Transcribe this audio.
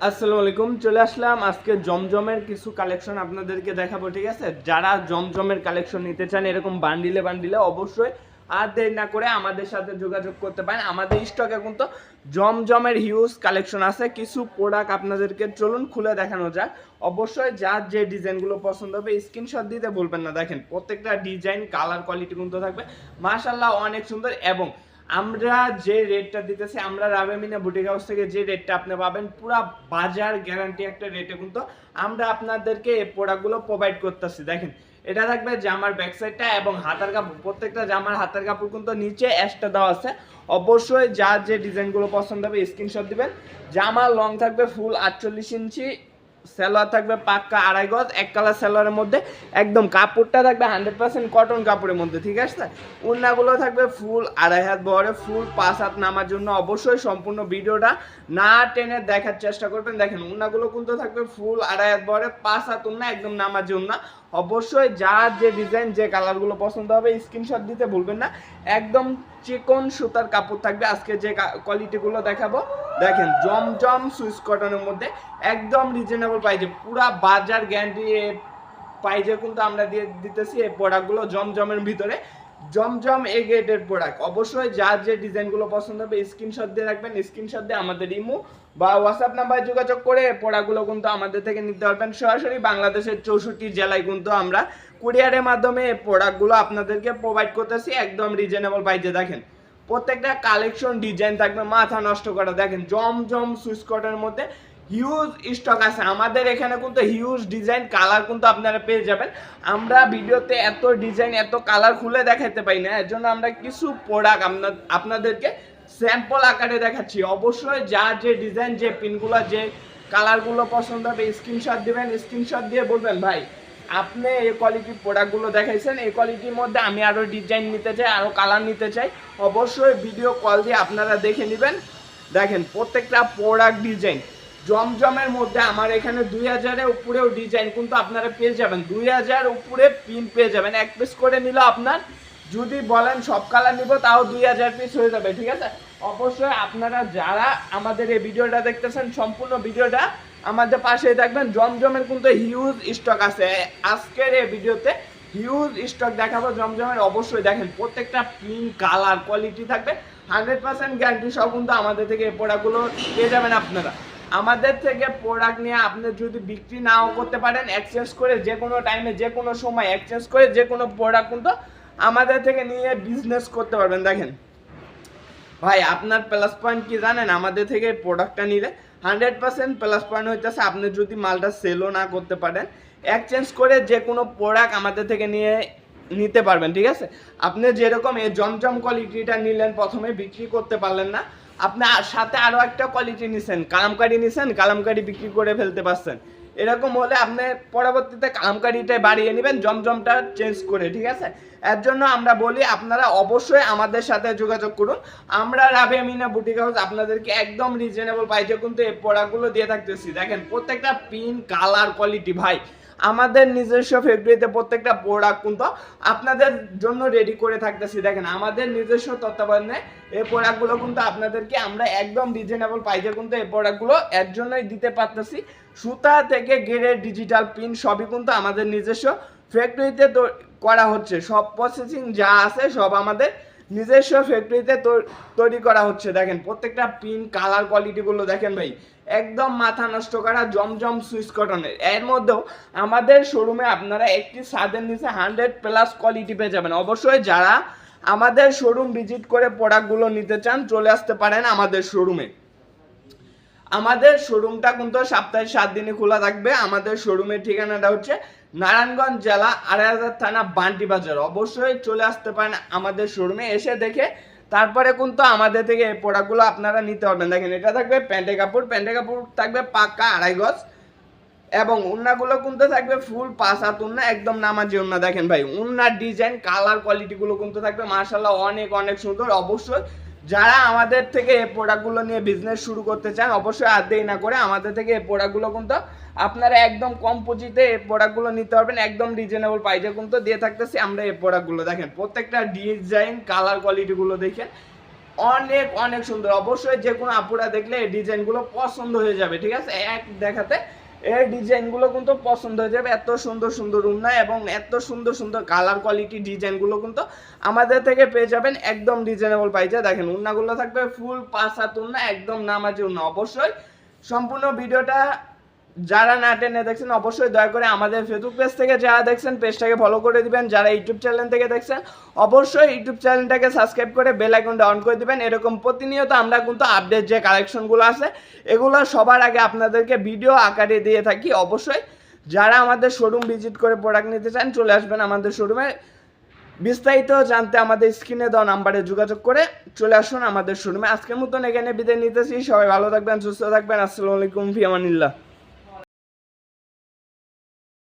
আসসালামু আলাইকুম। চলে আসলাম আজকে জমজমের কিছু কালেকশন আপনাদেরকে দেখাবো, ঠিক আছে? যারা জমজমের কালেকশন নিতে চান এরকম বান্ডিলে বান্ডিলে অবশ্যই আর দেরি না করে আমাদের সাথে যোগাযোগ করতে পারেন। আমাদের স্টকে কিন্তু জমজমের হিউজ কালেকশন আছে। কিছু প্রোডাক্ট আপনাদেরকে চলুন খুলে দেখানো যাক। অবশ্যই যার যে ডিজাইনগুলো পছন্দ হবে স্ক্রিনশট দিতে বলবেন না। দেখেন প্রত্যেকটা ডিজাইন কালার কোয়ালিটি কিন্তু থাকবে মাশাআল্লাহ অনেক সুন্দর। এবং আমরা যে রেটটা দিতেছি, আমরা রাবেমিনা বুটিক হাউস থেকে যে রেটটা আপনি পাবেন পুরা বাজার গ্যারান্টি একটা রেটে কিন্তু আমরা আপনাদেরকে এই প্রোডাক্টগুলো প্রোভাইড করতেছি। দেখেন এটা থাকবে জামার ব্যাক সাইডটা এবং হাতার কাপড়, প্রত্যেকটা জামার হাতার কাপড় কিন্তু নিচে অ্যাশটা দেওয়া আছে। অবশ্যই যার যে ডিজাইনগুলো পছন্দ হবে স্ক্রিনশট দিবেন। জামার লং থাকবে ফুল 48 ইঞ্চি, সেলোয়ার থাকবে পাক্কা 2.5 গজ, এক কালার সেলোয়ারের মধ্যে। একদম কাপড়টা থাকবে 100% কটন কাপড়ের মধ্যে, ঠিক আছে? ওড়নাগুলো থাকবে ফুল 2.5 হাত বহরে, ফুল 5 হাত নামার জন্য অবশ্যই সম্পূর্ণ ভিডিওটা না টেনে দেখার চেষ্টা করবেন। দেখেন ওড়নাগুলো কিন্তু থাকবে ফুল 2.5 হাত বহরে, 5 হাত ওড়না, একদম নামার জন্য। অবশ্যই যার যে ডিজাইন যে কালারগুলো পছন্দ হবে স্ক্রিনশট দিতে ভুলবেন না। একদম চিকন সুতার কাপড় থাকবে। আজকে যে কোয়ালিটিগুলো দেখাবো দেখেন জমজম সুইস কটনের মধ্যে একদম রিজনেবল প্রাইসে পুরা বাজার গ্যারান্টি প্রাইসে কিন্তু আমরা দিয়ে দিতেছি এই প্রোডাক্টগুলো জমজমের ভিতরে। জমজম এ গ্রেডের প্রোডাক্ট। অবশ্যই যার যে ডিজাইনগুলো পছন্দ হবে স্ক্রিনশট দিয়ে রাখবেন। স্ক্রিনশট দিয়ে আমাদের ইমো বা হোয়াটসঅ্যাপ নাম্বারে যোগাযোগ করে প্রোডাক্টগুলো কিন্তু আমাদের থেকে নিতে পারবেন। সরাসরি বাংলাদেশের 64 জেলায় কিন্তু আমরা কুরিয়ারের মাধ্যমে এই প্রোডাক্টগুলো আপনাদেরকে প্রোভাইড করতেছি একদম রিজনেবল প্রাইসে। দেখেন প্রত্যেকটা কালেকশন ডিজাইন থাকবে মাথা নষ্ট করা। দেখেন জমজম সুইস কটনের মধ্যে হিউজ স্টক আছে আমাদের এখানে, কিন্তু হিউজ ডিজাইন কালার কিন্তু আপনারা পেয়ে যাবেন। আমরা ভিডিওতে এত ডিজাইন এত কালার খুলে দেখাতে পাই না, এর জন্য আমরা কিছু প্রোডাক্ট আপনাদেরকে স্যাম্পল আকারে দেখাচ্ছি। অবশ্যই যার যে ডিজাইন যে পিনগুলো যে কালারগুলো পছন্দ হবে স্ক্রিনশট দিবেন। স্ক্রিনশট দিয়ে বলবেন ভাই আপনি এই কোয়ালিটির প্রোডাক্টগুলো দেখাইছেন, এই কোয়ালিটির মধ্যে আমি আরও ডিজাইন নিতে চাই, আরও কালার নিতে চাই। অবশ্যই ভিডিও কল দিয়ে আপনারা দেখে নেবেন। দেখেন প্রত্যেকটা প্রোডাক্ট ডিজাইন জমজমের মধ্যে আমার এখানে 2000-এর উপরেও ডিজাইন কিন্তু আপনারা পেয়ে যাবেন। 2000 উপরে পিন পেয়ে যাবেন। এক পিস করে নিলে আপনার যদি বলেন সব কালার নিব তাও 2000 পিস হয়ে যাবে, ঠিক আছে? অবশ্যই আপনারা যারা আমাদের এই ভিডিওটা দেখতেছেন সম্পূর্ণ ভিডিওটা আমাদের পাশেই থাকবেন। জমজমের কিন্তু হিউজ স্টক আছে। আজকের এই ভিডিওতে হিউজ স্টক দেখাবো জমজমের। অবশ্যই দেখেন প্রত্যেকটা পিন কালার কোয়ালিটি থাকবে 100% গ্যারান্টি সহ কিন্তু আমাদের থেকে এই প্রোডাক্টগুলো পেয়ে যাবেন আপনারা। আমাদের থেকে প্রোডাক্ট নিয়ে আপনি যদি বিক্রি নাও করতে পারেন এক্সচেঞ্জ করে যে কোনো টাইমে যে কোনো সময় এক্সচেঞ্জ করে যে কোনো প্রোডাক্ট কিন্তু আমাদের থেকে নিয়ে বিজনেস করতে পারবেন। দেখেন ভাই আপনার প্লাস পয়েন্ট কি জানেন? আমাদের থেকে প্রোডাক্টটা নিলে 100% প্লাস পয়েন্ট হইতেছে আপনি যদি মালটা সেলও না করতে পারেন এক্সচেঞ্জ করে যে কোনো প্রোডাক্ট আমাদের থেকে নিয়ে নিতে পারবেন, ঠিক আছে? আপনি যেরকম এই জমজম কোয়ালিটিটা নিলেন প্রথমে বিক্রি করতে পারলেন না, আপনি সাথে আরও একটা কোয়ালিটি নিছেন, কালামকারি নিছেন, কালামকারি বিক্রি করে ফেলতে পারছেন। এরকম হলে আপনি পরবর্তীতে কালামকারিটাই বাড়িয়ে নেবেন জমজমটা চেঞ্জ করে, ঠিক আছে? এর জন্য আমরা বলি আপনারা অবশ্যই আমাদের সাথে যোগাযোগ করুন। আমরা রাবেমিনা বুটিক হাউস আপনাদেরকে একদম রিজনেবল প্রাইসে কিন্তু এই প্রোডাক্টগুলো দিয়ে থাকতেছি। দেখেন প্রত্যেকটা পিন কালার কোয়ালিটি ভাই আমাদের নিজস্ব ফ্যাক্টরিতে প্রত্যেকটা প্রোডাক্ট কিন্তু আপনাদের জন্য রেডি করে থাকতেছি। দেখেন আমাদের নিজস্ব তত্ত্বাবধানে এই প্রোডাক্টগুলো কিন্তু আপনাদেরকে আমরা একদম রিজনেবল প্রাইসে কিন্তু এই প্রোডাক্টগুলো এর জন্যই দিতে পারতেছি। সুতা থেকে গেড়ে ডিজিটাল পিন সবই কিন্তু আমাদের নিজস্ব ফ্যাক্টরিতে করা হচ্ছে। সব প্রসেসিং যা আছে সব আমাদের নিজস্ব ফ্যাক্টরিতে তৈরি করা হচ্ছে। দেখেন প্রত্যেকটা পিন কালার কোয়ালিটিগুলো দেখেন ভাই একদম মাথা নষ্ট করা জমজম সুইস কটনের। এর মধ্যেও আমাদের শোরুমে আপনারা একটি ছাদের নিচে 100+ কোয়ালিটি পেয়ে যাবেন। অবশ্যই যারা আমাদের শোরুম ভিজিট করে প্রোডাক্টগুলো নিতে চান চলে আসতে পারেন আমাদের শোরুমে। আমাদের শোরুমটা কিন্তু সপ্তাহে 7 দিনই খোলা থাকবে। আমাদের শোরুমের ঠিকানাটা হচ্ছে নারায়ণগঞ্জ জেলা 2500 থানা বান্টি বাজার। অবশ্যই চলে আসতে পারেন আমাদের শোরুমে, এসে দেখে তারপরে কিন্তু আমাদের থেকে এই প্রোডাক্টগুলো আপনারা নিতে পারবেন। দেখেন এটা থাকবে প্যান্টে কাপড়, প্যান্টে কাপড় থাকবে পাক্কা 2.5 গজ এবং উন্নাগুলো কিন্তু থাকবে ফুল 5 হাত উন্না, একদম নামাজি উন্না। দেখেন ভাই উন্নার ডিজাইন কালার কোয়ালিটিগুলো কিন্তু থাকবে মাশাআল্লাহ অনেক অনেক সুন্দর। অবশ্যই যারা আমাদের থেকে এই প্রোডাক্টগুলো নিয়ে বিজনেস শুরু করতে চান অবশ্যই আর দেরি না করে আমাদের থেকে এই প্রোডাক্টগুলো কিন্তু আপনারা একদম কম পুঁজিতে এই প্রোডাক্টগুলো নিতে পারবেন। একদম রিজনেবল প্রাইসে কিন্তু দিয়ে থাকতেছি আমরা এই প্রোডাক্টগুলো। দেখেন প্রত্যেকটা ডিজাইন কালার কোয়ালিটিগুলো দেখেন অনেক অনেক সুন্দর। অবশ্যই যে কোনো আপুরা দেখলে এই ডিজাইনগুলো পছন্দ হয়ে যাবে, ঠিক আছে? এক দেখাতে এই ডিজাইনগুলো কিন্তু পছন্দ হয়ে যাবে। এত সুন্দর সুন্দর উন্না এবং এত সুন্দর সুন্দর কালার কোয়ালিটি ডিজাইনগুলো কিন্তু আমাদের থেকে পেয়ে যাবেন একদম রিজনেবল প্রাইসে। দেখেন উন্নাগুলো থাকবে ফুল 5 হাত উন্না, একদম নামাজি উন্না। অবশ্যই সম্পূর্ণ ভিডিওটা যারা না টেনে দেখছেন অবশ্যই দয়া করে আমাদের ফেসবুক পেজ থেকে যারা দেখছেন পেজটাকে ফলো করে দিবেন। যারা ইউটিউব চ্যানেল থেকে দেখছেন অবশ্যই ইউটিউব চ্যানেলটাকে সাবস্ক্রাইব করে বেল আইকনটা অন করে দিবেন। এরকম প্রতিনিয়ত আমরা কিন্তু আপডেট যে কালেকশনগুলো আছে এগুলো সবার আগে আপনাদেরকে ভিডিও আকারে দিয়ে থাকি। অবশ্যই যারা আমাদের শোরুম ভিজিট করে প্রোডাক্ট নিতে চান চলে আসবেন আমাদের শোরুমে। বিস্তারিত জানতে আমাদের স্ক্রিনে দেওয়া নাম্বারে যোগাযোগ করে চলে আসুন আমাদের শোরুমে। আজকের মতন এখানে বিদায় নিতেছি। সবাই ভালো থাকবেন, সুস্থ থাকবেন। আসসালামু আলাইকুম, ফি আমানিল্লাহ।